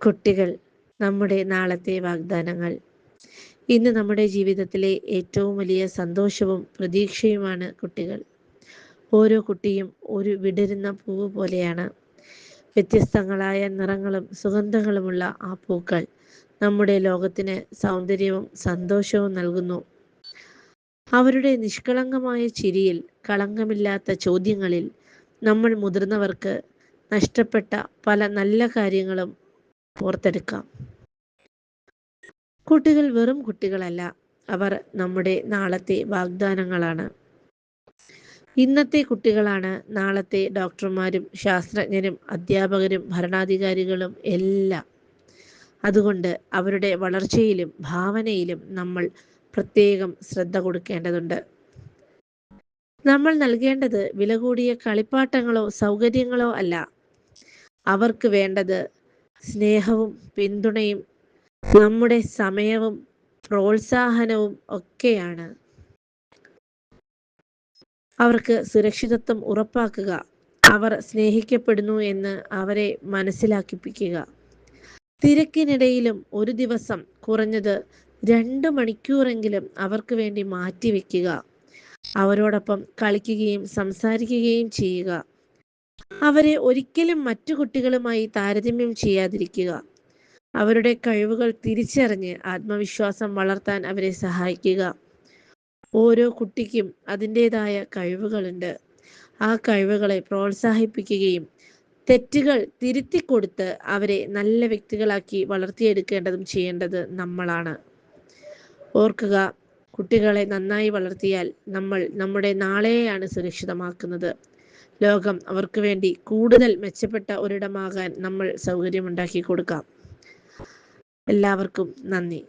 കുട്ടികൾ നമ്മുടെ നാളത്തെ വാഗ്ദാനങ്ങൾ. ഇന്ന് നമ്മുടെ ജീവിതത്തിലെ ഏറ്റവും വലിയ സന്തോഷവും പ്രതീക്ഷയുമാണ് കുട്ടികൾ. ഓരോ കുട്ടിയും ഒരു വിടരുന്ന പൂവ് പോലെയാണ്. വ്യത്യസ്തങ്ങളായ നിറങ്ങളും സുഗന്ധങ്ങളുമുള്ള ആ പൂക്കൾ നമ്മുടെ ലോകത്തിന് സൗന്ദര്യവും സന്തോഷവും നൽകുന്നു. അവരുടെ നിഷ്കളങ്കമായ ചിരിയിൽ, കളങ്കമില്ലാത്ത ചോദ്യങ്ങളിൽ നമ്മൾ മുതിർന്നവർക്ക് നഷ്ടപ്പെട്ട പല നല്ല കാര്യങ്ങളും ഓർത്തെടുക്കാം. കുട്ടികൾ വെറും കുട്ടികളല്ല, അവർ നമ്മുടെ നാളത്തെ വാഗ്ദാനങ്ങളാണ്. ഇന്നത്തെ കുട്ടികളാണ് നാളത്തെ ഡോക്ടർമാരും ശാസ്ത്രജ്ഞരും അധ്യാപകരും ഭരണാധികാരികളും എല്ലാം. അതുകൊണ്ട് അവരുടെ വളർച്ചയിലും ഭാവനയിലും നമ്മൾ പ്രത്യേകം ശ്രദ്ധ കൊടുക്കേണ്ടതുണ്ട്. നമ്മൾ നൽകേണ്ടത് വില കൂടിയ കളിപ്പാട്ടങ്ങളോ സൗകര്യങ്ങളോ അല്ല. അവർക്ക് വേണ്ടത് സ്നേഹവും പിന്തുണയും നമ്മുടെ സമയവും പ്രോത്സാഹനവും ഒക്കെയാണ്. അവർക്ക് സുരക്ഷിതത്വം ഉറപ്പാക്കുക, അവർ സ്നേഹിക്കപ്പെടുന്നു എന്ന് അവരെ മനസ്സിലാക്കിപ്പിക്കുക. തിരക്കിനിടയിലും ഒരു ദിവസം കുറഞ്ഞത് 2 മണിക്കൂറെങ്കിലും അവർക്ക് വേണ്ടി മാറ്റിവെക്കുക. അവരോടൊപ്പം കളിക്കുകയും സംസാരിക്കുകയും ചെയ്യുക. അവരെ ഒരിക്കലും മറ്റു കുട്ടികളുമായി താരതമ്യം ചെയ്യാതിരിക്കുക. അവരുടെ കഴിവുകൾ തിരിച്ചറിഞ്ഞ് ആത്മവിശ്വാസം വളർത്താൻ അവരെ സഹായിക്കുക. ഓരോ കുട്ടിക്കും അതിൻ്റെതായ കഴിവുകളുണ്ട്. ആ കഴിവുകളെ പ്രോത്സാഹിപ്പിക്കുകയും തെറ്റുകൾ തിരുത്തിക്കൊടുത്ത് അവരെ നല്ല വ്യക്തികളാക്കി വളർത്തിയെടുക്കേണ്ടതും ചെയ്യേണ്ടത് നമ്മളാണ്. ഓർക്കുക, കുട്ടികളെ നന്നായി വളർത്തിയാൽ നമ്മൾ നമ്മുടെ നാളെയാണ് സുരക്ഷിതമാക്കുന്നത്. ലോകം അവർക്ക് വേണ്ടി കൂടുതൽ മെച്ചപ്പെട്ട ഒരിടമാകാൻ നമ്മൾ സൗകര്യമുണ്ടാക്കി കൊടുക്കാം. എല്ലാവർക്കും നന്ദി.